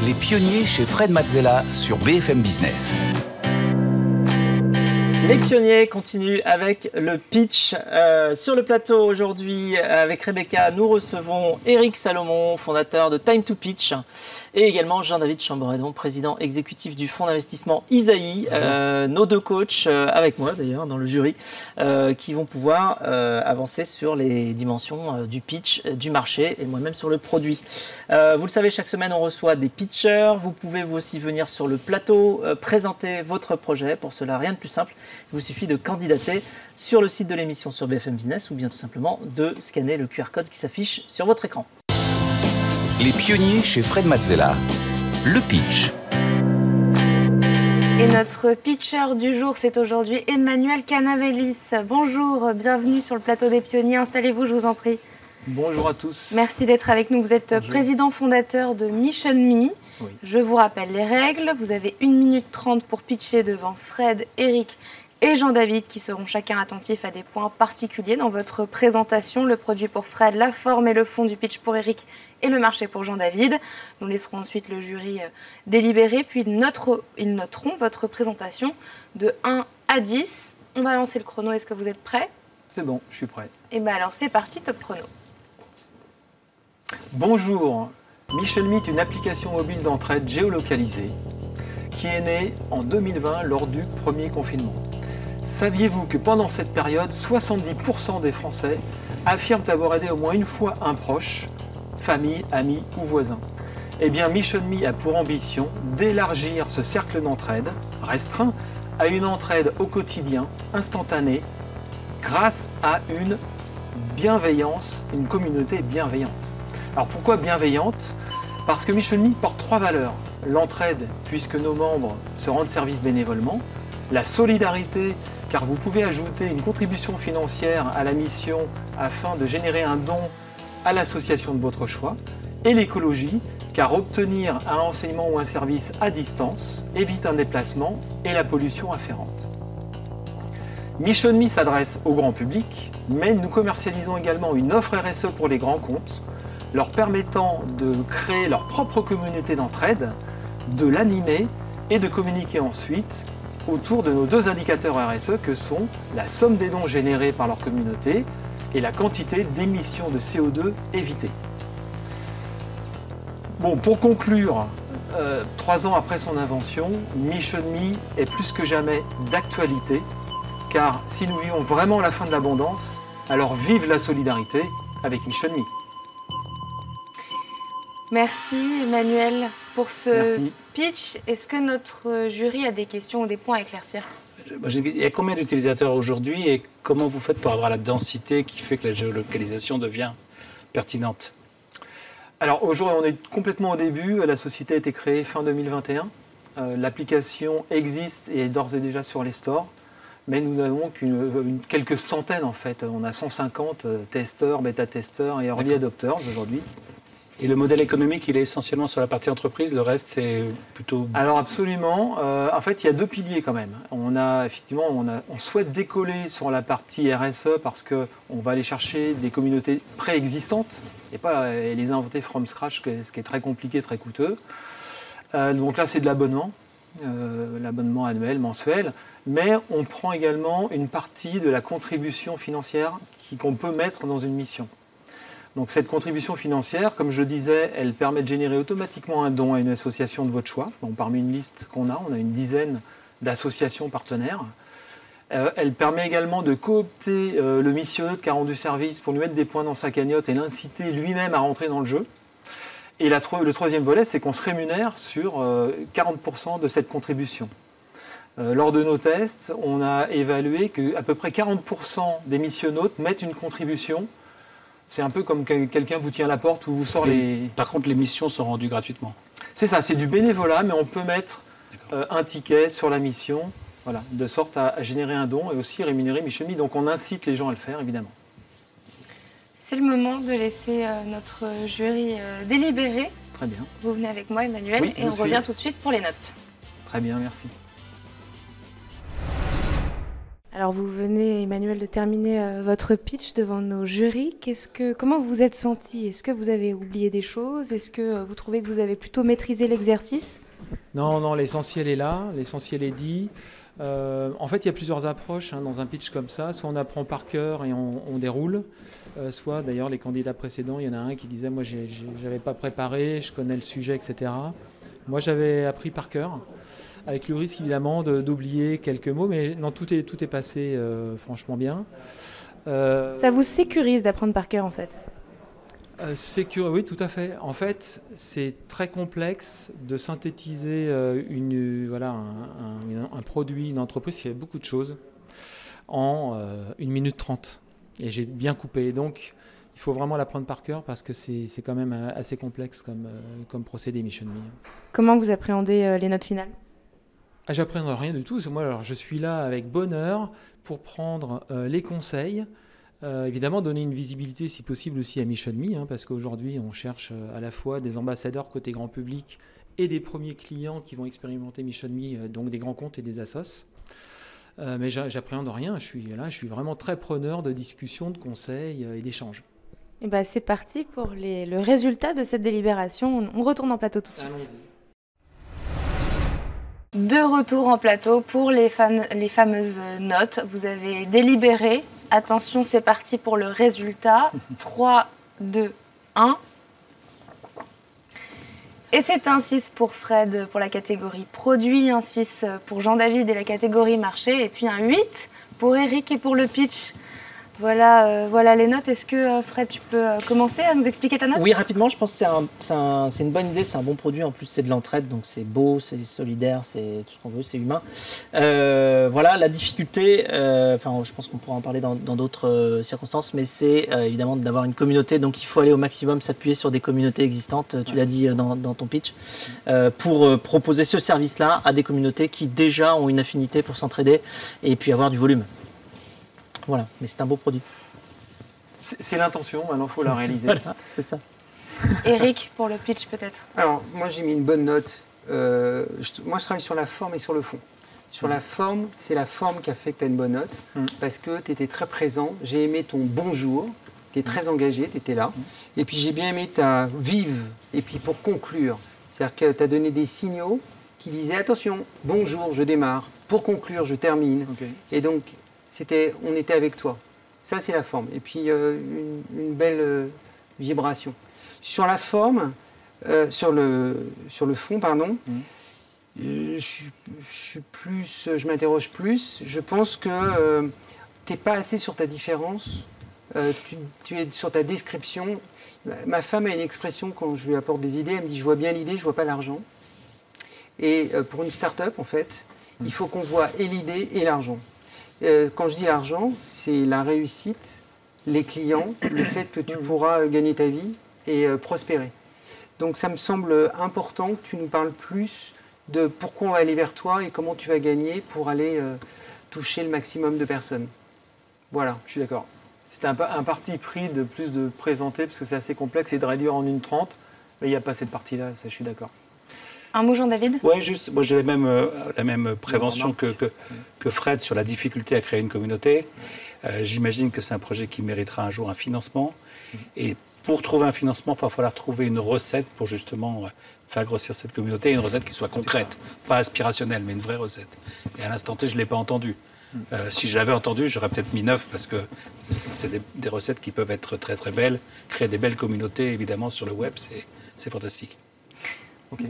Les pionniers chez Fred Mazzella sur BFM Business. Les pionniers continuent avec le pitch. Sur le plateau aujourd'hui, avec Rebecca, nous recevons Eric Salomon, fondateur de Time to Pitch, et également Jean-David Chamboredon, président exécutif du fonds d'investissement Isaïe. Nos deux coachs, avec moi d'ailleurs dans le jury, qui vont pouvoir avancer sur les dimensions du pitch, du marché et moi-même sur le produit. Vous le savez, chaque semaine on reçoit des pitchers. Vous pouvez vous aussi venir sur le plateau, présenter votre projet. Pour cela, rien de plus simple. Il vous suffit de candidater sur le site de l'émission sur BFM Business ou bien tout simplement de scanner le QR code qui s'affiche sur votre écran. Les pionniers chez Fred Mazzella, le pitch. Et notre pitcher du jour, c'est aujourd'hui Emmanuel Canavelis. Bonjour, bienvenue sur le plateau des pionniers. Installez-vous, je vous en prie. Bonjour à tous. Merci d'être avec nous. Vous êtes président fondateur de Mission Me. Oui. Je vous rappelle les règles. Vous avez 1 minute 30 pour pitcher devant Fred, Eric et Jean-David qui seront chacun attentifs à des points particuliers dans votre présentation. Le produit pour Fred, la forme et le fond du pitch pour Eric et le marché pour Jean-David. Nous laisserons ensuite le jury délibérer, puis ils noteront votre présentation de 1 à 10. On va lancer le chrono. Est-ce que vous êtes prêts? C'est bon, je suis prêt. Et bien alors c'est parti, top chrono. Bonjour. Mission Me est une application mobile d'entraide géolocalisée qui est née en 2020 lors du premier confinement. Saviez-vous que pendant cette période, 70% des Français affirment avoir aidé au moins une fois un proche, famille, ami ou voisin? Eh bien, Mission Me a pour ambition d'élargir ce cercle d'entraide restreint à une entraide au quotidien, instantanée, grâce à une bienveillance, une communauté bienveillante. Alors pourquoi bienveillante? Parce que Mission Me porte 3 valeurs. L'entraide, puisque nos membres se rendent service bénévolement. La solidarité, car vous pouvez ajouter une contribution financière à la mission afin de générer un don à l'association de votre choix. Et l'écologie, car obtenir un renseignement ou un service à distance évite un déplacement et la pollution afférente. Mission Me s'adresse au grand public, mais nous commercialisons également une offre RSE pour les grands comptes, leur permettant de créer leur propre communauté d'entraide, de l'animer et de communiquer ensuite autour de nos 2 indicateurs RSE que sont la somme des dons générés par leur communauté et la quantité d'émissions de CO2 évitées. Bon, pour conclure, 3 ans après son invention, Mission Me est plus que jamais d'actualité, car si nous vivons vraiment la fin de l'abondance, alors vive la solidarité avec Mission Me. Merci Emmanuel pour ce Merci. pitch. Est-ce que notre jury a des questions ou des points à éclaircir? Il y a combien d'utilisateurs aujourd'hui et comment vous faites pour avoir la densité qui fait que la géolocalisation devient pertinente? Alors aujourd'hui, on est complètement au début. La société a été créée fin 2021. L'application existe et est d'ores et déjà sur les stores. Mais nous n'avons quelques centaines en fait. On a 150 testeurs, bêta-testeurs et early adopters aujourd'hui. Et le modèle économique, il est essentiellement sur la partie entreprise, le reste c'est plutôt... Alors absolument. En fait, il y a 2 piliers quand même. On souhaite décoller sur la partie RSE parce qu'on va aller chercher des communautés préexistantes et pas les inventer from scratch, ce qui est très compliqué, très coûteux. Donc là, c'est de l'abonnement. L'abonnement annuel, mensuel, mais on prend également une partie de la contribution financière qu'on peut mettre dans une mission. Donc cette contribution financière, comme je le disais, elle permet de générer automatiquement un don à une association de votre choix. Donc, parmi une liste qu'on a, on a une dizaine d'associations partenaires. Elle permet également de coopter le missionnaire qui a rendu service pour lui mettre des points dans sa cagnotte et l'inciter lui-même à rentrer dans le jeu. Et le 3e volet, c'est qu'on se rémunère sur 40% de cette contribution. Lors de nos tests, on a évalué qu'à peu près 40% des missionnautes mettent une contribution. C'est un peu comme quelqu'un vous tient à la porte ou vous sort les... Par contre, les missions sont rendues gratuitement. C'est ça, c'est du bénévolat, mais on peut mettre un ticket sur la mission, voilà, de sorte à générer un don et aussi rémunérer Mission Me. Donc on incite les gens à le faire, évidemment. C'est le moment de laisser notre jury délibérer. Très bien. Vous venez avec moi, Emmanuel, Oui, et on revient tout de suite pour les notes. Très bien, merci. Alors vous venez, Emmanuel, de terminer votre pitch devant nos jurys. Comment vous vous êtes senti? Est-ce que vous avez oublié des choses? Est-ce que vous trouvez que vous avez plutôt maîtrisé l'exercice? Non, l'essentiel est là, l'essentiel est dit. En fait, il y a plusieurs approches dans un pitch comme ça. Soit on apprend par cœur et on déroule, soit d'ailleurs les candidats précédents, il y en a un qui disait « moi, j'avais pas préparé, je connais le sujet, etc. » Moi, j'avais appris par cœur, avec le risque évidemment d'oublier quelques mots, mais non, tout est passé franchement bien. Ça vous sécurise d'apprendre par cœur en fait? Oui, tout à fait. En fait, c'est très complexe de synthétiser un produit, une entreprise qui fait beaucoup de choses en 1 minute 30. Et j'ai bien coupé. Donc, il faut vraiment l'apprendre par cœur parce que c'est quand même assez complexe comme procédé Mission Me. Comment vous appréhendez les notes finales? J'apprendrai rien du tout. Moi, alors, je suis là avec bonheur pour prendre les conseils. Évidemment, donner une visibilité, si possible, aussi à Mission Me, parce qu'aujourd'hui, on cherche à la fois des ambassadeurs côté grand public et des premiers clients qui vont expérimenter Mission Me, donc des grands comptes et des assos. Mais j'appréhende rien. Je suis vraiment très preneur de discussions, de conseils et d'échanges. Et c'est parti pour le résultat de cette délibération. On retourne en plateau tout de suite. Allons-y. De retour en plateau pour les fameuses notes. Vous avez délibéré. Attention, c'est parti pour le résultat. 3, 2, 1. Et c'est un 6 pour Fred pour la catégorie produit, un 6 pour Jean-David et la catégorie marché, et puis un 8 pour Eric et pour le pitch. Voilà les notes. Est-ce que Fred, tu peux commencer à nous expliquer ta note? Oui, rapidement, je pense que c'est une bonne idée, c'est un bon produit. En plus, c'est de l'entraide, donc c'est beau, c'est solidaire, c'est tout ce qu'on veut, c'est humain. Voilà, la difficulté, je pense qu'on pourra en parler dans d'autres circonstances, mais c'est évidemment d'avoir une communauté. Donc, il faut aller au maximum s'appuyer sur des communautés existantes, tu l'as dit dans ton pitch, pour proposer ce service-là à des communautés qui déjà ont une affinité pour s'entraider et puis avoir du volume. Voilà, mais c'est un beau produit. C'est l'intention, maintenant il faut la réaliser. Voilà, c'est ça. Eric, pour le pitch peut-être. Alors, moi j'ai mis une bonne note. Moi je travaille sur la forme et sur le fond. Sur la forme, c'est la forme qui a fait que tu as une bonne note, parce que tu étais très présent. J'ai aimé ton bonjour, tu es très engagé, tu étais là. Et puis j'ai bien aimé ta vive, et puis pour conclure, c'est-à-dire que tu as donné des signaux qui disaient attention, bonjour, je démarre, pour conclure, je termine. Okay. Et donc, on était avec toi. Ça, c'est la forme. Et puis, une belle vibration. Sur la forme, sur le fond, pardon, je m'interroge plus. Je pense que tu n'es pas assez sur ta différence. Tu es sur ta description. Ma femme a une expression quand je lui apporte des idées. Elle me dit, je vois bien l'idée, je ne vois pas l'argent. Et pour une start-up, en fait, il faut qu'on voit et l'idée et l'argent. Quand je dis l'argent, c'est la réussite, les clients, le fait que tu pourras gagner ta vie et prospérer. Donc ça me semble important que tu nous parles plus de pourquoi on va aller vers toi et comment tu vas gagner pour aller toucher le maximum de personnes. Voilà. Je suis d'accord. C'était un parti pris de plus de présenter, parce que c'est assez complexe, et de réduire en 1:30. Mais il n'y a pas cette partie-là, ça, je suis d'accord. Un mot, Jean-David? Oui, juste, moi j'ai la même prévention que Fred sur la difficulté à créer une communauté. J'imagine que c'est un projet qui méritera un jour un financement. Et pour trouver un financement, il va falloir trouver une recette pour justement faire grossir cette communauté, une recette qui soit concrète, pas aspirationnelle, mais une vraie recette. Et à l'instant T, je ne l'ai pas entendu. Si je l'avais entendu, j'aurais peut-être mis 9, parce que c'est des recettes qui peuvent être très très belles. Créer des belles communautés, évidemment, sur le web, c'est fantastique. Ok.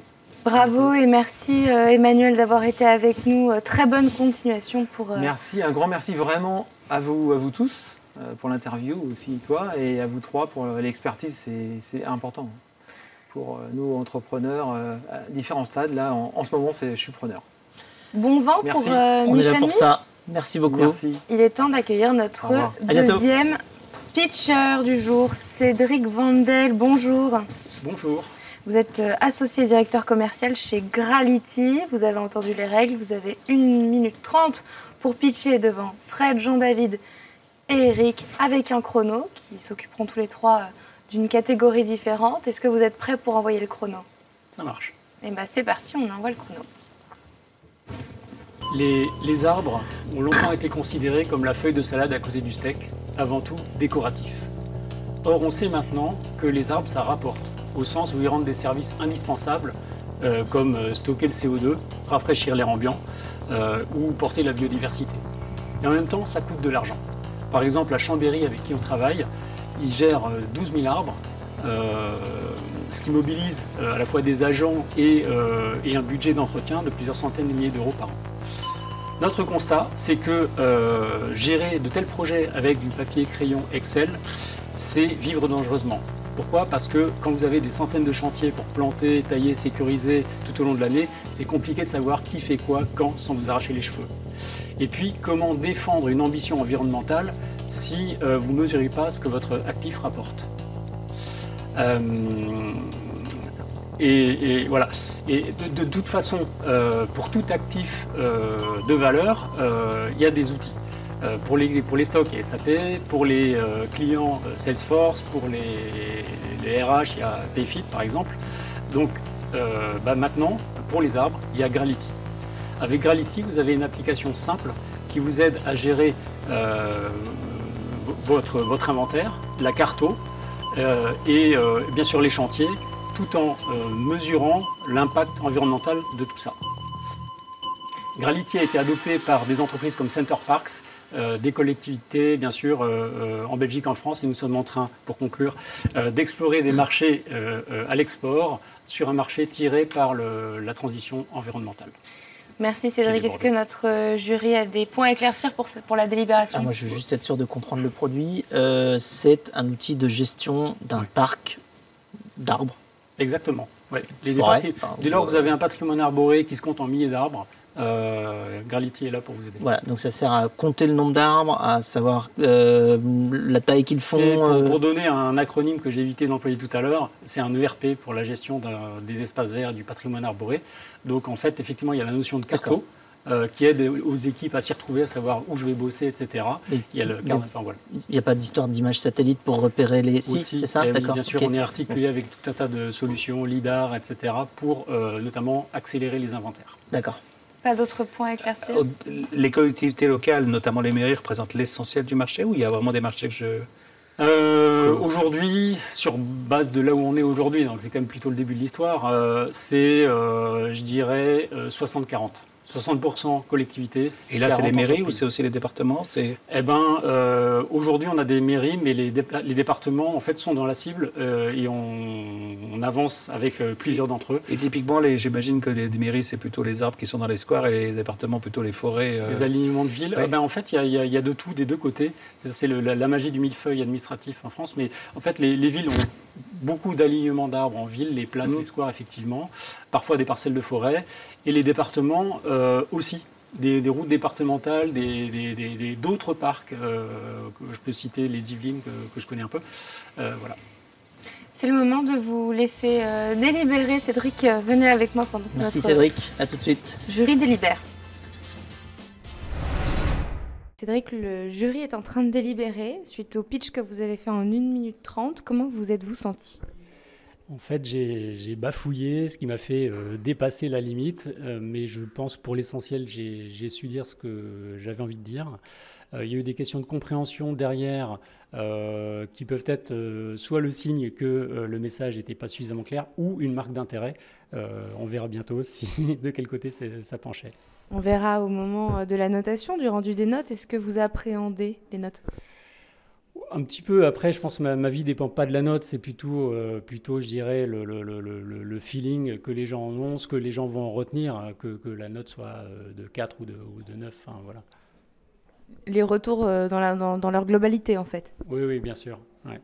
Bravo et merci Emmanuel d'avoir été avec nous. Très bonne continuation pour... Merci, un grand merci vraiment à vous tous pour l'interview, aussi toi, et à vous trois pour l'expertise, c'est important. Pour nous, entrepreneurs, à différents stades, là, en ce moment, je suis preneur. Bon vent merci. Pour On Mission est là pour Me. ça. Merci beaucoup. Merci. Il est temps d'accueillir notre deuxième pitcher du jour, Cédric Vandel. Bonjour. Bonjour. Vous êtes associé directeur commercial chez Grality. Vous avez entendu les règles. Vous avez 1 minute 30 pour pitcher devant Fred, Jean-David et Eric avec un chrono qui s'occuperont tous les trois d'une catégorie différente. Est-ce que vous êtes prêts pour envoyer le chrono? Ça marche. Eh bien, c'est parti, on envoie le chrono. Les arbres ont longtemps été considérés comme la feuille de salade à côté du steak, avant tout décoratifs. Or, on sait maintenant que les arbres, ça rapporte, au sens où ils rendent des services indispensables, comme stocker le CO2, rafraîchir l'air ambiant ou porter la biodiversité. Et en même temps, ça coûte de l'argent. Par exemple, à Chambéry, avec qui on travaille, ils gèrent 12 000 arbres, ce qui mobilise à la fois des agents et un budget d'entretien de plusieurs centaines de milliers d'euros par an. Notre constat, c'est que gérer de tels projets avec du papier, crayon, Excel, c'est vivre dangereusement. Pourquoi? Parce que quand vous avez des centaines de chantiers pour planter, tailler, sécuriser tout au long de l'année, c'est compliqué de savoir qui fait quoi, quand, sans vous arracher les cheveux. Et puis, comment défendre une ambition environnementale si vous ne mesurez pas ce que votre actif rapporte? Et voilà. Et de toute façon, pour tout actif de valeur, il y a des outils. Pour les stocks, il y a SAP, pour les clients Salesforce, pour les RH, il y a Payfit par exemple. Donc maintenant, pour les arbres, il y a Grality. Avec Grality, vous avez une application simple qui vous aide à gérer votre inventaire, la carto et bien sûr les chantiers, tout en mesurant l'impact environnemental de tout ça. Grality a été adopté par des entreprises comme Center Parcs, des collectivités, bien sûr, en Belgique, en France, et nous sommes en train, pour conclure, d'explorer des marchés à l'export sur un marché tiré par la transition environnementale. Merci Cédric. Est-ce que notre jury a des points à éclaircir pour la délibération? Moi, je veux juste être sûr de comprendre le produit. C'est un outil de gestion d'un parc d'arbres. Exactement. Ouais. Dès lors que vous avez un patrimoine arboré qui se compte en milliers d'arbres, Grality est là pour vous aider. Voilà, donc ça sert à compter le nombre d'arbres, à savoir la taille qu'ils font. Pour donner un acronyme que j'ai évité d'employer tout à l'heure, c'est un ERP pour la gestion des espaces verts et du patrimoine arboré. Donc en fait, effectivement, il y a la notion de carto qui aide aux équipes à s'y retrouver, à savoir où je vais bosser, etc. Il y a le voilà. Il n'y a pas d'histoire d'image satellite pour repérer les sites, c'est ça? D'accord. Bien sûr, on est articulé avec tout un tas de solutions, LIDAR, etc., pour notamment accélérer les inventaires. D'accord. Pas d'autres points à éclaircir? Les collectivités locales, notamment les mairies, représentent l'essentiel du marché, ou il y a vraiment des marchés Aujourd'hui, sur base de là où on est aujourd'hui, donc c'est quand même plutôt le début de l'histoire, c'est, je dirais, 60-40. 60% collectivités. Et là, c'est les mairies ou c'est aussi les départements? Eh bien, aujourd'hui, on a des mairies, mais les départements, en fait, sont dans la cible et on avance avec plusieurs d'entre eux. Et typiquement, j'imagine que les mairies, c'est plutôt les arbres qui sont dans les squares et les départements, plutôt les forêts. Les alignements de villes. Ouais. Eh ben, en fait, il y a de tout des deux côtés. C'est la magie du millefeuille administratif en France. Mais en fait, les villes ont beaucoup d'alignements d'arbres en ville, les places, les squares, effectivement. Parfois des parcelles de forêt. Et les départements aussi. Des routes départementales, d'autres parcs, que je peux citer, les Yvelines, que je connais un peu. Voilà. C'est le moment de vous laisser délibérer. Cédric, venez avec moi pendant Merci notre Cédric, à tout de suite. Jury délibère. Cédric, le jury est en train de délibérer suite au pitch que vous avez fait en 1 minute 30. Comment vous êtes-vous senti? En fait, j'ai bafouillé, ce qui m'a fait dépasser la limite, mais je pense pour l'essentiel, j'ai su dire ce que j'avais envie de dire. Il y a eu des questions de compréhension derrière qui peuvent être soit le signe que le message n'était pas suffisamment clair ou une marque d'intérêt. On verra bientôt de quel côté ça penchait. On verra au moment de la notation, du rendu des notes. Est-ce que vous appréhendez les notes? Un petit peu. Après, je pense que ma vie ne dépend pas de la note. C'est plutôt je dirais, le feeling que les gens en ont, ce que les gens vont en retenir, que la note soit de 4 ou de 9. Enfin, voilà. Les retours dans leur globalité, en fait. Oui, bien sûr. Ouais.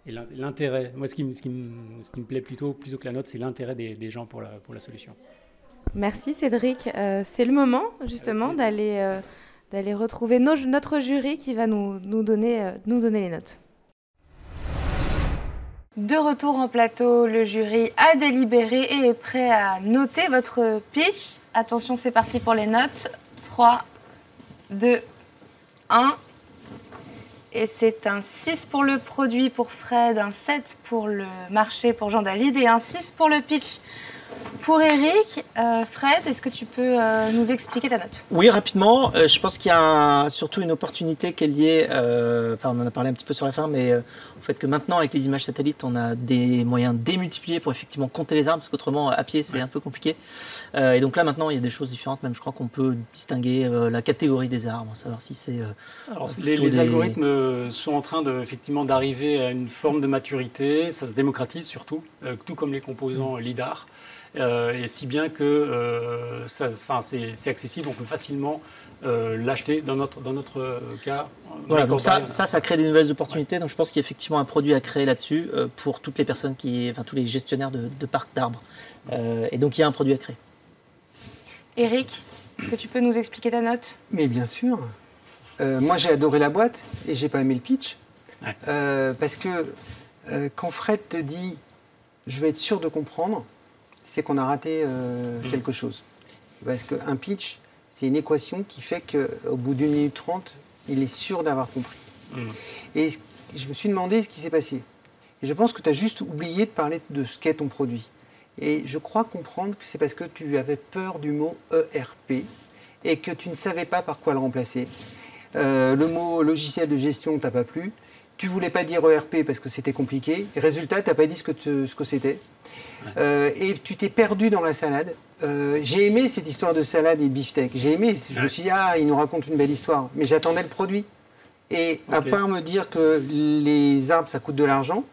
Et l'intérêt. Moi, ce qui me plaît plutôt que la note, c'est l'intérêt des gens pour la solution. Merci Cédric. C'est le moment, justement, d'aller retrouver notre jury qui va nous donner les notes. De retour en plateau, le jury a délibéré et est prêt à noter votre pitch. Attention, c'est parti pour les notes. 3, 2, 1. Et c'est un 6 pour le produit pour Fred, un 7 pour le marché pour Jean-David et un 6 pour le pitch Pour Eric, Fred, est-ce que tu peux nous expliquer ta note? Oui, rapidement. Je pense qu'il y a surtout une opportunité qui est liée, enfin on en a parlé un petit peu sur la fin, mais au fait que maintenant avec les images satellites, on a des moyens démultipliés pour effectivement compter les arbres, parce qu'autrement à pied c'est un peu compliqué. Et donc là maintenant il y a des choses différentes, même je crois qu'on peut distinguer la catégorie des arbres, savoir si c'est... Alors, les algorithmes sont en train effectivement d'arriver à une forme de maturité, ça se démocratise surtout, tout comme les composants LIDAR. Et si bien que c'est accessible, on peut facilement l'acheter dans notre cas. Voilà, donc ça crée des nouvelles opportunités. Donc je pense qu'il y a effectivement un produit à créer là-dessus pour toutes les personnes tous les gestionnaires de parcs d'arbres. Et donc il y a un produit à créer. Eric, est-ce que tu peux nous expliquer ta note? Mais bien sûr. Moi j'ai adoré la boîte et j'ai pas aimé le pitch. Ouais. Parce que quand Fred te dit je vais être sûr de comprendre, c'est qu'on a raté quelque chose. Parce qu'un pitch, c'est une équation qui fait qu'au bout d'1 minute 30, il est sûr d'avoir compris. Et je me suis demandé ce qui s'est passé. Et je pense que tu as juste oublié de parler de ce qu'est ton produit. Et je crois comprendre que c'est parce que tu avais peur du mot ERP et que tu ne savais pas par quoi le remplacer. Le mot logiciel de gestion ne t'a pas plu. Tu ne voulais pas dire ERP parce que c'était compliqué. Et résultat, tu n'as pas dit ce que c'était. Ouais. Et tu t'es perdu dans la salade. J'ai aimé cette histoire de salade et de beefsteak. J'ai aimé. Je me suis dit, il nous raconte une belle histoire. Mais j'attendais le produit. Et à part me dire que les arbres, ça coûte de l'argent,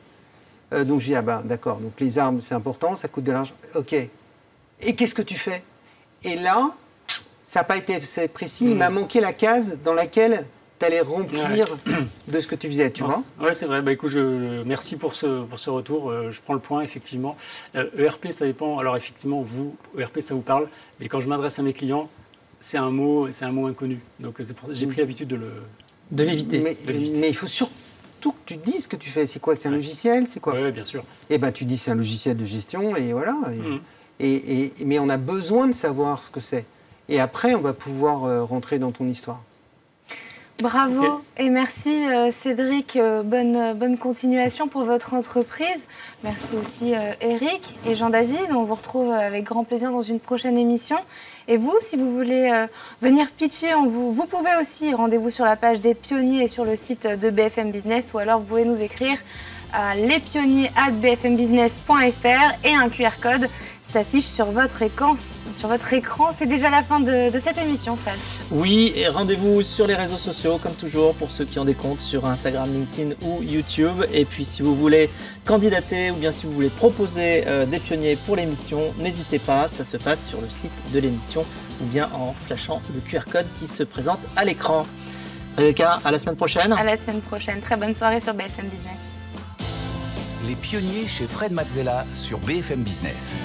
donc j'ai dit, d'accord. Donc les arbres, c'est important, ça coûte de l'argent. OK. Et qu'est-ce que tu fais? Et là, ça n'a pas été assez précis. Il m'a manqué la case dans laquelle tu allais remplir de ce que tu faisais, tu vois? Oui, c'est vrai. Écoute, merci pour ce retour. Je prends le point, effectivement. ERP, ça dépend. Alors, effectivement, vous, ERP, ça vous parle. Mais quand je m'adresse à mes clients, c'est un mot inconnu. Donc, j'ai pris l'habitude de l'éviter. Mais il faut surtout que tu dises ce que tu fais. C'est quoi? C'est un logiciel? C'est quoi? Oui, bien sûr. Eh bien, tu dis c'est un logiciel de gestion et voilà. Mais on a besoin de savoir ce que c'est. Et après, on va pouvoir rentrer dans ton histoire. Bravo et merci Cédric, bonne continuation pour votre entreprise. Merci aussi Eric et Jean-David, on vous retrouve avec grand plaisir dans une prochaine émission. Et vous, si vous voulez venir pitcher, vous pouvez aussi, rendez-vous sur la page des pionniers et sur le site de BFM Business, ou alors vous pouvez nous écrire à lespionniers@bfmbusiness.fr et un QR code s'affiche sur votre écran. C'est déjà la fin de cette émission, Fred. Oui, et rendez-vous sur les réseaux sociaux, comme toujours, pour ceux qui ont des comptes sur Instagram, LinkedIn ou YouTube. Et puis, si vous voulez candidater ou bien si vous voulez proposer des pionniers pour l'émission, n'hésitez pas, ça se passe sur le site de l'émission ou bien en flashant le QR code qui se présente à l'écran. Rebecca, à la semaine prochaine. À la semaine prochaine. Très bonne soirée sur BFM Business. Les pionniers chez Fred Mazzella sur BFM Business.